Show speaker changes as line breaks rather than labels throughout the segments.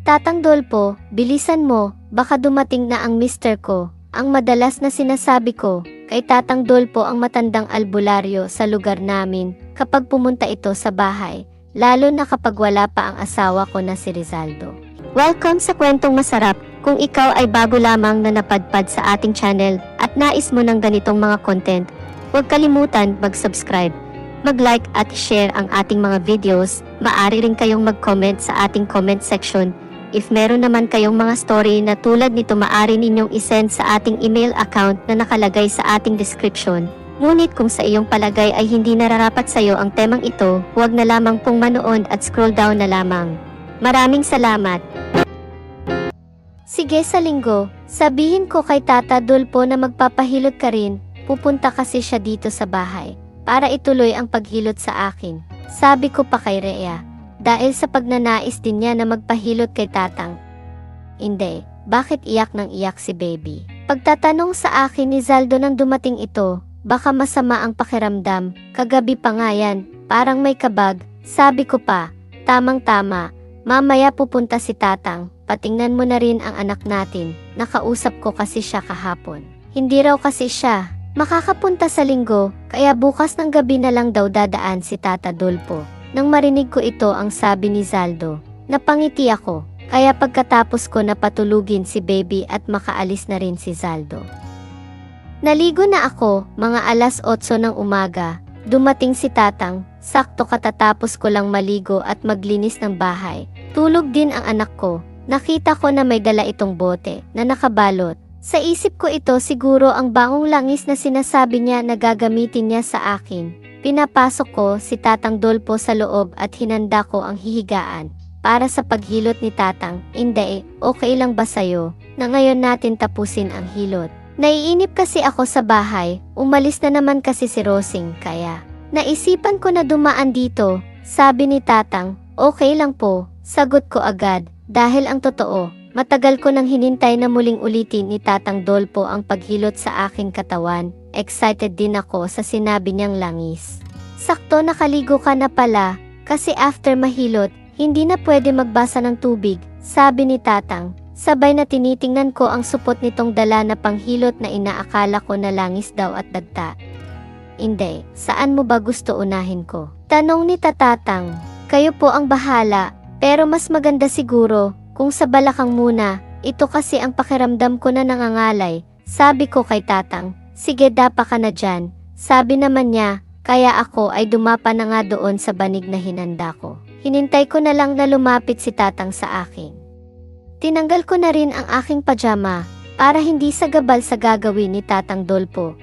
Tatang Dolpo, bilisan mo, baka dumating na ang mister ko. Ang madalas na sinasabi ko, kay Tatang Dolpo ang matandang albularyo sa lugar namin kapag pumunta ito sa bahay, lalo na kapag wala pa ang asawa ko na si Rizaldo. Welcome sa Kwentong Masarap. Kung ikaw ay bago lamang na napadpad sa ating channel at nais mo ng ganitong mga content, huwag kalimutan mag-subscribe, mag-like at share ang ating mga videos. Maaari rin kayong mag-comment sa ating comment section. If meron naman kayong mga story na tulad nito, maaari ninyong isend sa ating email account na nakalagay sa ating description. Ngunit kung sa iyong palagay ay hindi nararapat sa iyo ang temang ito, huwag na lamang pong manood at scroll down na lamang. Maraming salamat! Sige, sa linggo, sabihin ko kay Tata Dolpo na magpapahilot ka rin. Pupunta kasi siya dito sa bahay para ituloy ang paghilot sa akin. Sabi ko pa kay Rhea, dahil sa pagnanais din niya na magpahilot kay Tatang. Hindi, bakit iyak nang iyak si baby? Pagtatanong sa akin ni Zaldo nang dumating ito, baka masama ang pakiramdam, kagabi pa nga yan, parang may kabag. Sabi ko pa, tamang-tama, mamaya pupunta si Tatang, patingnan mo na rin ang anak natin, nakausap ko kasi siya kahapon. Hindi raw kasi siya makakapunta sa linggo, kaya bukas ng gabi na lang daw dadaan si Tata Dolpo. Nang marinig ko ito ang sabi ni Zaldo, napangiti ako, kaya pagkatapos ko napatulugin si baby at makaalis na rin si Zaldo. Naligo na ako, mga alas 8 ng umaga, dumating si Tatang, sakto katatapos ko lang maligo at maglinis ng bahay. Tulog din ang anak ko, nakita ko na may dala itong bote na nakabalot. Sa isip ko ito siguro ang bangong langis na sinasabi niya na gagamitin niya sa akin. Pinapasok ko si Tatang Dolpo sa loob at hinanda ko ang hihigaan para sa paghilot ni Tatang. Hindi, okay lang ba sayo na ngayon natin tapusin ang hilot? Naiinip kasi ako sa bahay, umalis na naman kasi si Rosing, kaya naisipan ko na dumaan dito. Sabi ni Tatang, okay lang po, sagot ko agad, dahil ang totoo, matagal ko nang hinintay na muling ulitin ni Tatang Dolpo ang paghilot sa aking katawan. Excited din ako sa sinabi niyang langis. Sakto nakaligo ka na pala, kasi after mahilot, hindi na pwede magbasa ng tubig, sabi ni Tatang. Sabay na tinitingnan ko ang supot nitong dala na panghilot na inaakala ko na langis daw at dagta. Hindi, saan mo ba gusto unahin ko? Tanong ni Tatang. Kayo po ang bahala, pero mas maganda siguro kung sa balakang muna, ito kasi ang pakiramdam ko na nangangalay, sabi ko kay Tatang. Sige, dapa ka na dyan, sabi naman niya, kaya ako ay dumapa na nga doon sa banig na hinanda ko. Hinintay ko na lang na lumapit si Tatang sa akin. Tinanggal ko na rin ang aking pajama, para hindi sagabal sa gagawin ni Tatang Dolpo.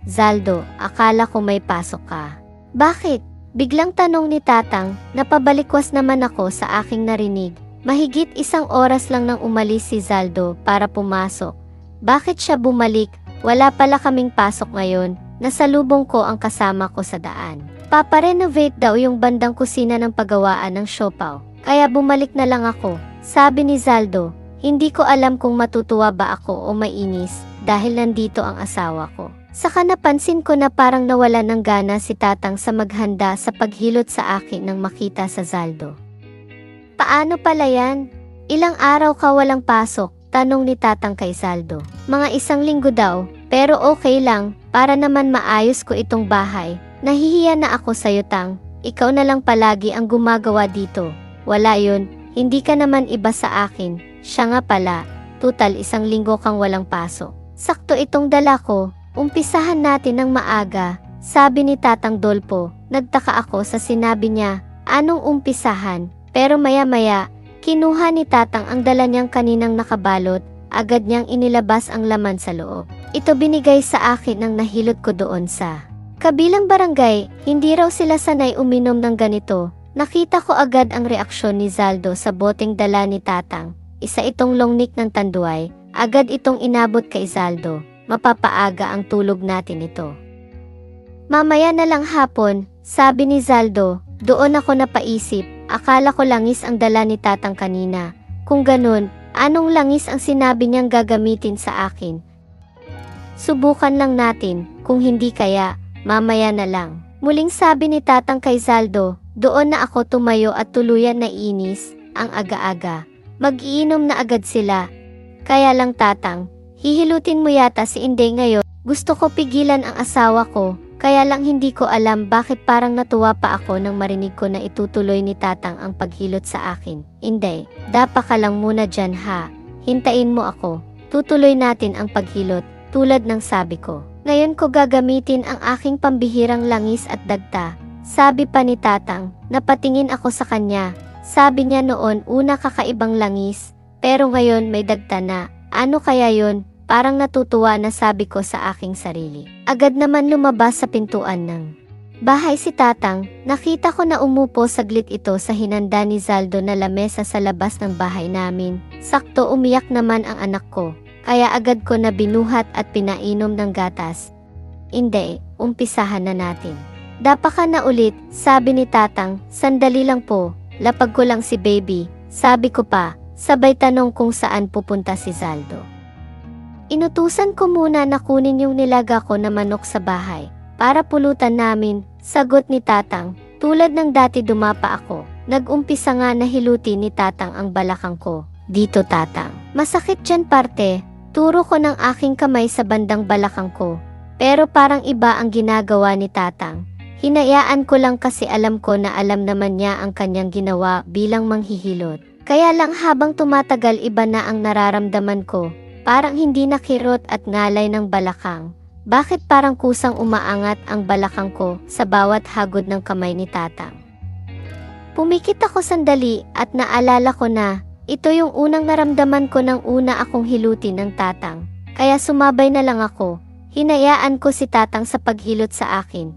Zaldo, akala ko may pasok ka. Bakit? Biglang tanong ni Tatang, napabalikwas naman ako sa aking narinig. Mahigit 1 oras lang nang umalis si Zaldo para pumasok. Bakit siya bumalik? Wala pala kaming pasok ngayon, nasalubong ko ang kasama ko sa daan. Paparenovate daw yung bandang kusina ng pagawaan ng siopaw, kaya bumalik na lang ako, sabi ni Zaldo. Hindi ko alam kung matutuwa ba ako o mainis, dahil nandito ang asawa ko. Saka napansin ko na parang nawala ng gana si Tatang sa maghanda sa paghilot sa akin nang makita sa Zaldo. Paano pala yan? Ilang araw ka walang pasok? Tanong ni Tatang kay Zaldo. Mga 1 linggo daw, pero okay lang, para naman maayos ko itong bahay. Nahihiya na ako sa'yo, Tang. Ikaw na lang palagi ang gumagawa dito. Wala yun, hindi ka naman iba sa akin. Siya nga pala, tutal 1 linggo kang walang pasok. Sakto itong dala ko, umpisahan natin ng maaga, sabi ni Tatang Dolpo. Nagtaka ako sa sinabi niya, anong umpisahan? Pero maya-maya, kinuha ni Tatang ang dala niyang kaninang nakabalot, agad niyang inilabas ang laman sa loob. Ito binigay sa akin ng nahilot ko doon sa kabilang barangay. Hindi raw sila sanay uminom ng ganito. Nakita ko agad ang reaksyon ni Zaldo sa boteng dala ni Tatang. Isa itong longnik ng tanduay, agad itong inabot kay Zaldo. Mapapaaga ang tulog natin ito. Mamaya na lang hapon, sabi ni Zaldo. Doon ako napaisip. Akala ko langis ang dala ni Tatang kanina. Kung ganun, anong langis ang sinabi niyang gagamitin sa akin? Subukan lang natin, kung hindi kaya, mamaya na lang. Muling sabi ni Tatang kay Zaldo. Doon na ako tumayo at tuluyan na inis, ang aga-aga. Mag-iinom na agad sila. Kaya lang tatang, hihilutin mo yata si Inday ngayon. Gusto ko pigilan ang asawa ko, kaya lang hindi ko alam bakit parang natuwa pa ako nang marinig ko na itutuloy ni tatang ang paghilot sa akin. Inday, dapa ka lang muna dyan ha. Hintayin mo ako. Tutuloy natin ang paghilot, tulad ng sabi ko. Ngayon ko gagamitin ang aking pambihirang langis at dagta. Sabi pa ni tatang, napatingin ako sa kanya. Sabi niya noon una kakaibang langis, pero ngayon may dagta na. Ano kaya yon? Parang natutuwa na sabi ko sa aking sarili. Agad naman lumabas sa pintuan ng bahay si tatang. Nakita ko na umupo saglit ito sa hinanda ni Zaldo na lamesa sa labas ng bahay namin. Sakto umiyak naman ang anak ko, kaya agad ko na binuhat at pinainom ng gatas. Hindi, umpisahan na natin. Dapa ka na ulit, sabi ni tatang. Sandali lang po, lapag ko lang si baby, sabi ko pa, sabay tanong kung saan pupunta si Zaldo. Inutusan ko muna na kunin yung nilaga ko na manok sa bahay, para pulutan namin, sagot ni tatang. Tulad ng dati dumapa ako, nag-umpisa nga na hilutin ni tatang ang balakang ko. Dito tatang, masakit dyan parte, turo ko ng aking kamay sa bandang balakang ko. Pero parang iba ang ginagawa ni tatang. Hinayaan ko lang kasi alam ko na alam naman niya ang kanyang ginawa bilang manghihilot. Kaya lang habang tumatagal iba na ang nararamdaman ko. Parang hindi nakirot at ngalay ng balakang. Bakit parang kusang umaangat ang balakang ko sa bawat hagod ng kamay ni tatang? Pumikit ako sandali at naalala ko na ito yung unang naramdaman ko nang una akong hilutin ng tatang. Kaya sumabay na lang ako. Hinayaan ko si tatang sa paghilot sa akin.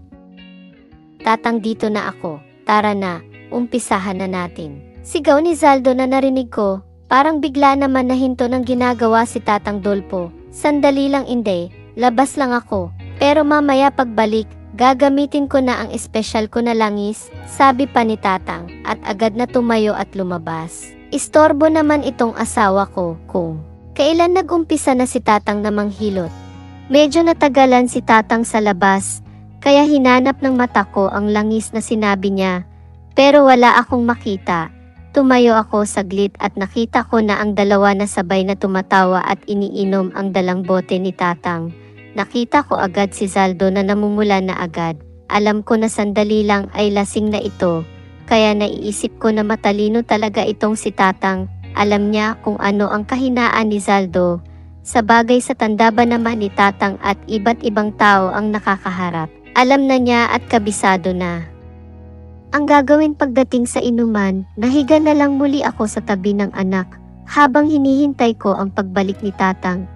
Tatang, dito na ako. Tara na, umpisahan na natin. Sigaw ni Zaldo na narinig ko. Parang bigla naman nahinto ng ginagawa si tatang Dolpo. Sandali lang Inday, labas lang ako. Pero mamaya pagbalik, gagamitin ko na ang espesyal ko na langis, sabi pa ni tatang, at agad na tumayo at lumabas. Istorbo naman itong asawa ko kung kailan nag-umpisa na si tatang na manghilot. Medyo natagalan si tatang sa labas, kaya hinanap ng mata ko ang langis na sinabi niya, pero wala akong makita. Tumayo ako saglit at nakita ko na ang dalawa na sabay na tumatawa at iniinom ang dalang bote ni tatang. Nakita ko agad si Zaldo na namumula na agad. Alam ko na sandali lang ay lasing na ito, kaya naiisip ko na matalino talaga itong si tatang. Alam niya kung ano ang kahinaan ni Zaldo. Sa bagay sa tanda ba naman ni tatang at iba't ibang tao ang nakakaharap. Alam na niya at kabisado na. Ang gagawin pagdating sa inuman, nahiga na lang muli ako sa tabi ng anak, habang hinihintay ko ang pagbalik ni tatang.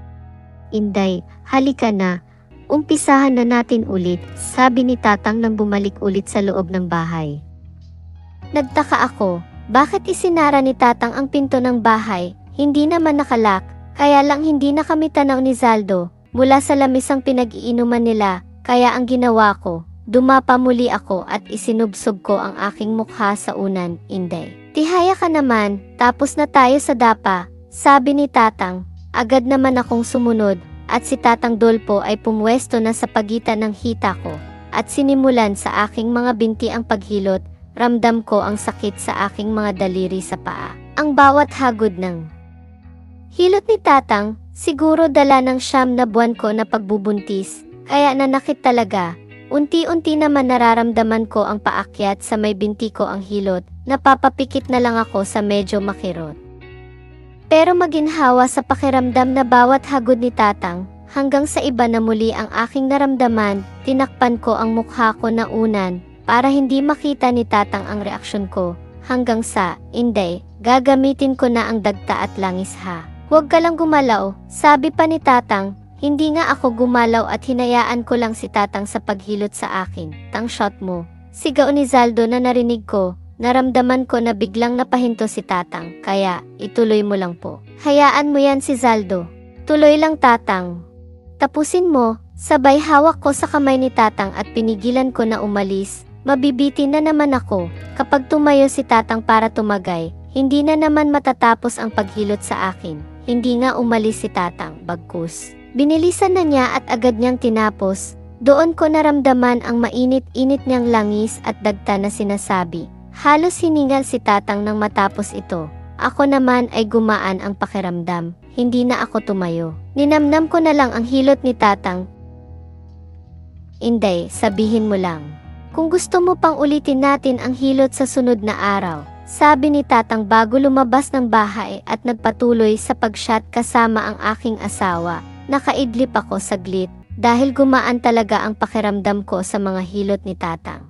Inday, halika na, umpisahan na natin ulit, sabi ni tatang nang bumalik ulit sa loob ng bahay. Nagtaka ako, bakit isinara ni tatang ang pinto ng bahay? Hindi naman nakalak, kaya lang hindi na kami tanaw ni Zaldo, mula sa lamisang pinag-iinuman nila, kaya ang ginawa ko, dumapa muli ako at isinubsob ko ang aking mukha sa unan. Inday, tihaya ka naman, tapos na tayo sa dapa, sabi ni tatang. Agad naman akong sumunod, at si tatang Dolpo ay pumwesto na sa pagitan ng hita ko, at sinimulan sa aking mga binti ang paghilot. Ramdam ko ang sakit sa aking mga daliri sa paa. Ang bawat hagod ng hilot ni tatang, siguro dala ng 9 na buwan ko na pagbubuntis, kaya nanakit talaga. Unti-unti naman nararamdaman ko ang paakyat sa may binti ko ang hilot, napapapikit na lang ako sa medyo makirot. Pero maginhawa sa pakiramdam na bawat hagod ni tatang, hanggang sa iba na muli ang aking naramdaman, tinakpan ko ang mukha ko na unan, para hindi makita ni tatang ang reaksyon ko, hanggang sa, Inday, gagamitin ko na ang dagta at langis ha. Huwag ka lang gumalaw, sabi pa ni tatang. Hindi nga ako gumalaw at hinayaan ko lang si tatang sa paghilot sa akin. Tang shot mo. Sigaw ni Zaldo na narinig ko. Naramdaman ko na biglang napahinto si tatang. Kaya, ituloy mo lang po. Hayaan mo yan si Zaldo. Tuloy lang tatang. Tapusin mo. Sabay hawak ko sa kamay ni tatang at pinigilan ko na umalis. Mabibitin na naman ako. Kapag tumayo si tatang para tumagay, hindi na naman matatapos ang paghilot sa akin. Hindi nga umalis si tatang, bagkus. Binilisan na niya at agad niyang tinapos. Doon ko naramdaman ang mainit-init niyang langis at dagta na sinasabi. Halos hiningal si tatang nang matapos ito. Ako naman ay gumaan ang pakiramdam, hindi na ako tumayo. Ninamnam ko na lang ang hilot ni Tatang. Inday, sabihin mo lang. Kung gusto mo pang ulitin natin ang hilot sa sunod na araw, sabi ni Tatang bago lumabas ng bahay at nagpatuloy sa pag-shot kasama ang aking asawa. Nakaidlip ako saglit dahil gumaan talaga ang pakiramdam ko sa mga hilot ni Tatang.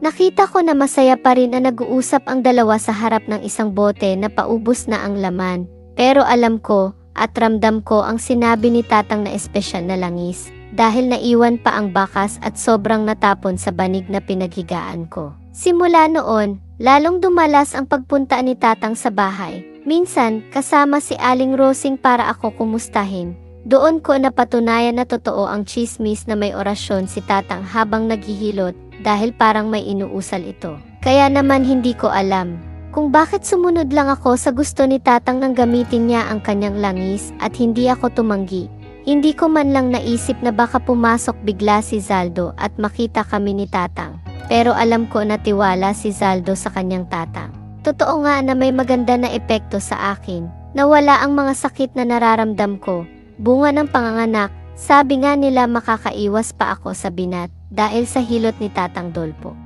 Nakita ko na masaya pa rin na nag-uusap ang dalawa sa harap ng isang bote na paubos na ang laman. Pero alam ko at ramdam ko ang sinabi ni Tatang na espesyal na langis dahil naiwan pa ang bakas at sobrang natapon sa banig na pinaghigaan ko. Simula noon, lalong dumalas ang pagpunta ni Tatang sa bahay. Minsan, kasama si Aling Rosing para ako kumustahin. Doon ko napatunayan na totoo ang chismis na may orasyon si Tatang habang naghihilot dahil parang may inuusal ito. Kaya naman hindi ko alam kung bakit sumunod lang ako sa gusto ni Tatang nang gamitin niya ang kanyang langis at hindi ako tumanggi. Hindi ko man lang naisip na baka pumasok bigla si Zaldo at makita kami ni Tatang. Pero alam ko na tiwala si Zaldo sa kanyang tatang. Totoo nga na may maganda na epekto sa akin. Nawala ang mga sakit na nararamdam ko. Bunga ng panganganak, sabi nga nila makakaiwas pa ako sa binat dahil sa hilot ni Tatang Dolpo.